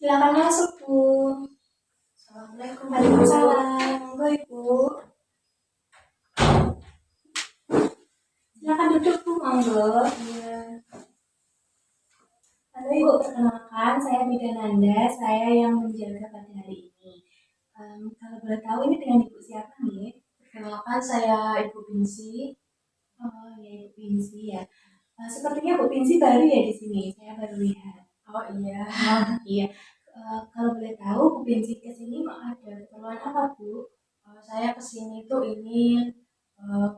Silakan masuk, Bu. Assalamualaikum. Waalaikumsalam. Monggo, Ibu. Silakan duduk, Bu. Monggo. Iya. Halo, Ibu. Perkenalkan, saya Midananda. Saya yang menjaga pada hari ini. Kalau boleh tahu ini dengan Ibu siapa nih? Perkenalkan saya Ibu Binsi. Oh, ya Ibu Pinsi ya. Sepertinya Bu Pinsi baru ya di sini. Saya baru lihat. Oh iya. Iya. Kalau boleh tahu Bu Pinsi ke sini mau ada keperluan apa, Bu? Saya kesini tuh ingin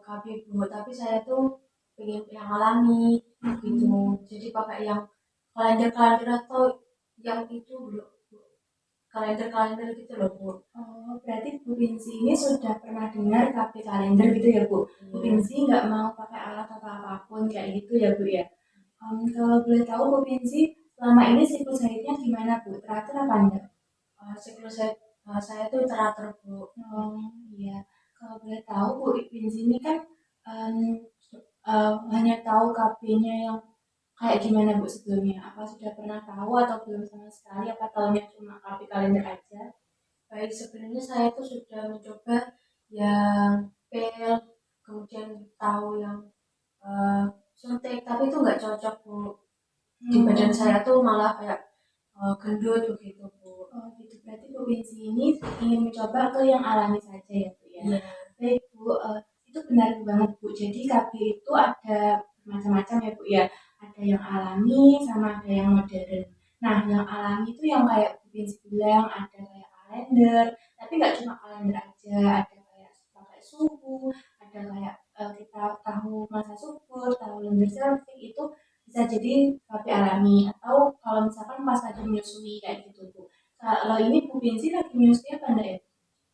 KB Bu, tapi saya tuh pengen yang alami gitu. Jadi pakai yang kalender-kalender atau yang itu Bu. Kalender-kalender gitu loh Bu. Oh, berarti Bu Pinsi ini sudah pernah dengar KP kalender gitu ya, Bu? Bu Iya. Pinsi nggak mau pakai alat atau apapun kayak gitu ya, Bu ya? Kalau boleh tahu Bu Pinsi selama ini siklus haidnya gimana, Bu? Teratur apa enggak? Siklus saya tuh teratur Bu. Oh, iya. Kalau boleh tahu Bu Pinsi ini kan em, hanya tahu KP-nya yang kayak gimana Bu sebelumnya? Apa sudah pernah tahu atau belum sama sekali? Apa tahunya cuma KP kalender aja? Baik, sebenarnya saya tuh sudah mencoba yang pil, kemudian tahu yang eh, suntik, tapi itu nggak cocok Bu. Di badan saya tuh malah kayak gendut begitu Bu. Oh gitu, berarti Bu Pinsi ini ingin mencoba ke yang alami saja ya Bu ya? Iya. Baik Bu, itu benar banget Bu. Jadi KB itu ada macam-macam ya Bu ya. Ada yang alami sama ada yang modern. Nah, yang alami itu yang kayak Bu Pinsi bilang ada kayak kalender, tapi nggak cuma kalender aja, ada kayak pakai suhu, ada kayak kita tahu masa subur, tahu lendir cervix itu bisa jadi KB alami atau kalau misalkan pas lagi menyusui kayak gitu Bu. Kalau ini Bu Binsi lagi menyusui apa enggak ya?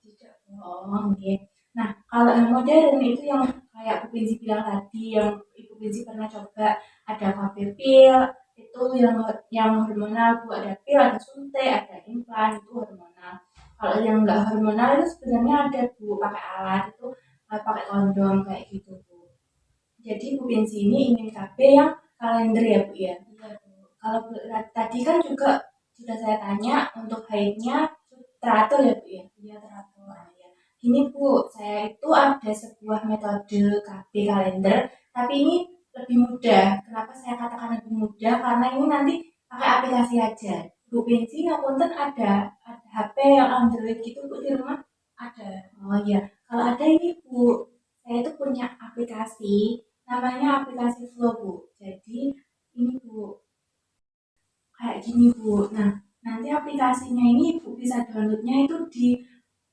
Tidak. Oh, oke. Nah, kalau yang modern itu yang kayak Bu Binsi bilang tadi, yang Ibu Binsi pernah coba ada KB pil, itu yang hormonal Bu, ada pil, ada suntik, ada implan, itu hormonal. Kalau yang enggak hormonal itu sebenarnya ada Bu, pakai alat itu pakai kondom kayak gitu Bu. Jadi Bu Binsi ini ingin KB yang kalender ya Bu ya. Iya Bu. Kalau tadi kan juga sudah saya tanya untuk haidnya teratur ya Bu ya. Iya teratur. Nah, ya. Gini Bu, saya itu ada sebuah metode KB kalender, tapi ini lebih mudah. Kenapa saya katakan lebih mudah? Karena ini nanti pakai aplikasi aja. Bu Binsi ngapunten ada HP yang Android gitu Bu di rumah? Ada. Oh iya, kalau ada ini Bu, saya itu punya aplikasi, namanya aplikasi Flow Bu. Jadi ini Bu, kayak gini Bu. Nah, nanti aplikasinya ini Ibu bisa downloadnya itu di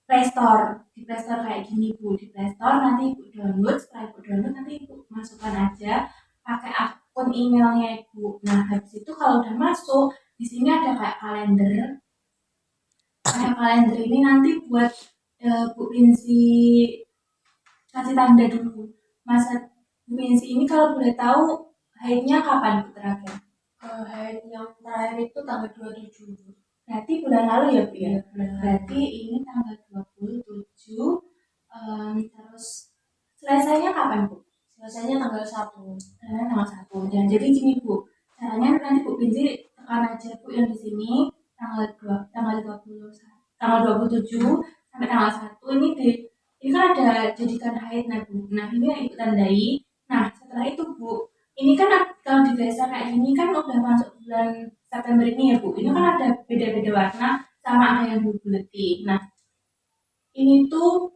Play Store. Di Play Store kayak gini Bu. Di Play Store nanti Ibu download, setelah Ibu download nanti Ibu masukkan aja pakai akun emailnya Ibu. Nah, habis itu kalau udah masuk, di sini ada kayak kalender. Kayak kalender ini nanti buat Bu Pinsi kasih tanda dulu. Masa Bu Pinsi ini kalau boleh tahu haidnya kapan Bu terakhir? Haid yang terakhir itu tanggal 27. Berarti bulan lalu ya Bu ya? Iya, bulan lalu. Berarti ini tanggal 27, terus selesainya kapan Bu? Selesainya tanggal 1. Tanggal 1. Dan jadi gini Bu, caranya nanti Bu Pinsi tekan aja Bu yang di sini tanggal 2, tanggal 20, tanggal 27 sampai tanggal 1 ini kan ada jadikan haid nah Bu. Nah, ini yang Ibu tandai. Nah, setelah itu Bu, ini kan kalau di desa kayak gini kan udah masuk bulan September ini ya Bu. Ini kan ada beda-beda warna sama ada yang buletin. Nah, ini tuh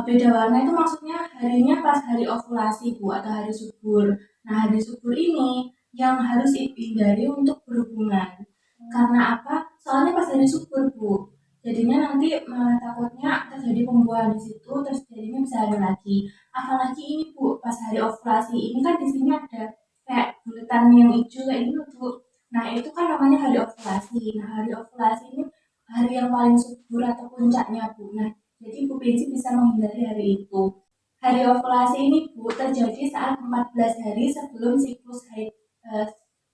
beda warna itu maksudnya harinya pas hari ovulasi Bu atau hari subur. Nah, hari subur ini yang harus dihindari untuk berhubungan. Karena apa? Soalnya pas hari subur Bu. Jadinya nanti malah takutnya terjadi pembuahan di situ, terus jadinya bisa ada lagi. Apalagi ini Bu, pas hari ovulasi ini kan di sini ada kayak bulatan yang hijau kayak gitu Bu. Nah, itu kan namanya hari ovulasi. Nah, hari ovulasi ini hari yang paling subur atau puncaknya Bu. Nah, jadi Bu Pinsi bisa menghindari hari itu. Hari ovulasi ini Bu terjadi saat 14 hari sebelum siklus haid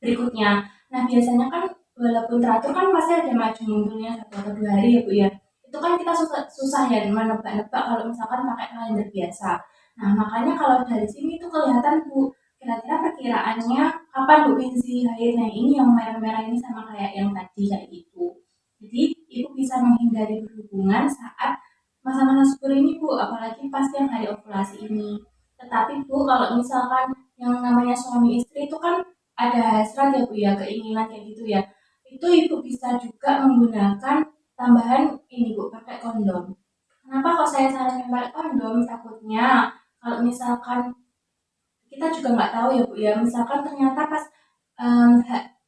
berikutnya. Nah biasanya kan walaupun teratur kan pasti ada maju mundurnya 1 atau 2 hari ya Bu ya. Itu kan kita susah ya menebak-nebak kalau misalkan pakai kalender biasa. Nah makanya kalau dari sini tuh kelihatan Bu kira-kira perkiraannya kapan Bu Pinsi haid. Nah ini yang merah-merah ini sama kayak yang tadi kayak gitu. bisa menghindari berhubungan saat masa-masa subur ini Bu, apalagi pas yang hari ovulasi ini. Tetapi Bu, kalau misalkan yang namanya suami istri itu kan ada hasrat ya Bu ya, keinginan kayak gitu ya. Itu Ibu bisa juga menggunakan tambahan ini Bu, pakai kondom. Kenapa kok saya saranin pakai kondom? Takutnya kalau misalkan kita juga nggak tahu ya Bu ya, misalkan ternyata pas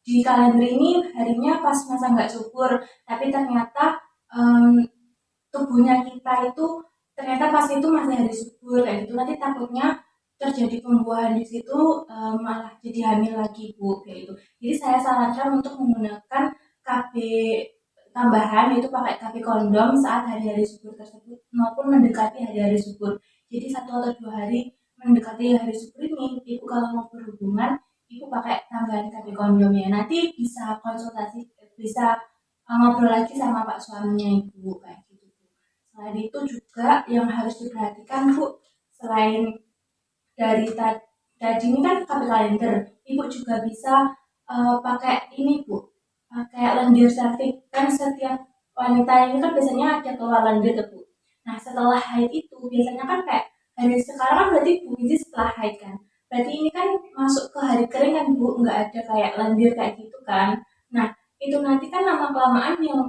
di kalender ini harinya pas masa nggak subur, tapi ternyata em, tubuhnya kita itu ternyata pas itu masih hari subur kayak gitu, nanti takutnya terjadi pembuahan di situ, malah jadi hamil lagi Bu kayak gitu. Jadi saya sarankan untuk menggunakan KB tambahan, yaitu pakai KB kondom saat hari-hari subur tersebut maupun mendekati hari-hari subur. Jadi 1 atau 2 hari mendekati hari subur ini, ibu kalau mau berhubungan ibu pakai tambahan KB kondom ya, nanti bisa konsultasi, bisa ngobrol lagi sama pak suaminya ibu kayak gitu Bu. Selain itu juga yang harus diperhatikan Bu, selain dari tadi ini kan KB kalender, ibu juga bisa pakai ini Bu, pakai lendir cervix. Kan setiap wanita ini kan biasanya ada keluar lendir tuh Bu. Nah setelah haid itu biasanya kan kayak hari sekarang kan berarti Bu ini setelah haid kan, berarti ini kan masuk ke hari kering kan Bu, nggak ada kayak lendir kayak gitu kan. Nah itu nanti kan lama kelamaan yang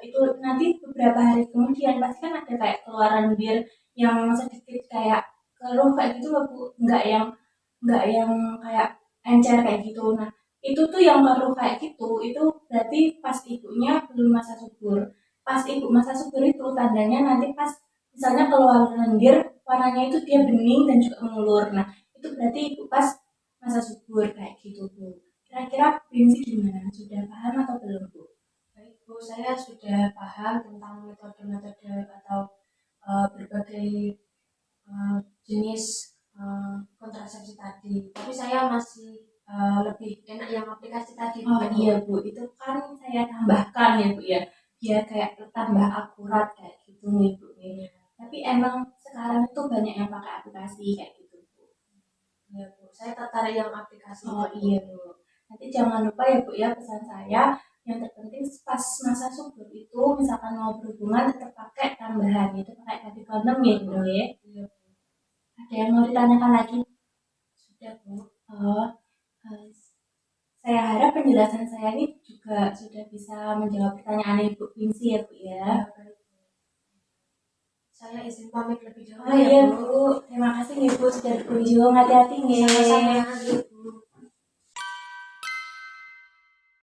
itu nanti beberapa hari kemudian pasti kan ada kayak keluar lendir yang sedikit kayak keruh kayak gitu loh Bu, nggak yang kayak encer kayak gitu. Nah itu tuh yang keruh kayak gitu, itu berarti pas ibunya belum masa subur. Pas ibu masa subur itu tandanya nanti pas misalnya keluar lendir, warnanya itu dia bening dan juga mengulur. Nah itu berarti ibu pas masa subur kayak gitu Bu. Kira-kira Binsi gimana, sudah paham atau belum Bu? Baik Bu, saya sudah paham tentang metode-metode atau berbagai jenis kontrasepsi tadi. Tapi saya masih lebih enak yang aplikasi tadi. Oh iya Bu, itu kan saya tambahkan ya Bu ya, biar kayak tambah akurat kayak gitu nih Bu. Iya, Tapi emang sekarang itu banyak yang pakai aplikasi kayak gitu Bu. iya Bu. Saya tertarik yang aplikasi Oh itu Bu. iya Bu. Nanti jangan lupa ya Bu ya, pesan saya yang terpenting pas masa subur itu misalkan mau berhubungan tetap pakai tambahan, itu pakai tadi kondom ya Bu ya. Iya Bu. Ada yang mau ditanyakan lagi? Sudah Bu. Oh, eh, saya harap penjelasan saya ini juga sudah bisa menjawab pertanyaan Ibu Binsi ya Bu ya. Ya, baik Bu. Saya izin pamit lebih dahulu Oh ya iya Bu. Bu, terima kasih nih Bu sudah berkunjung, hati-hati nih. Sama-sama Bu.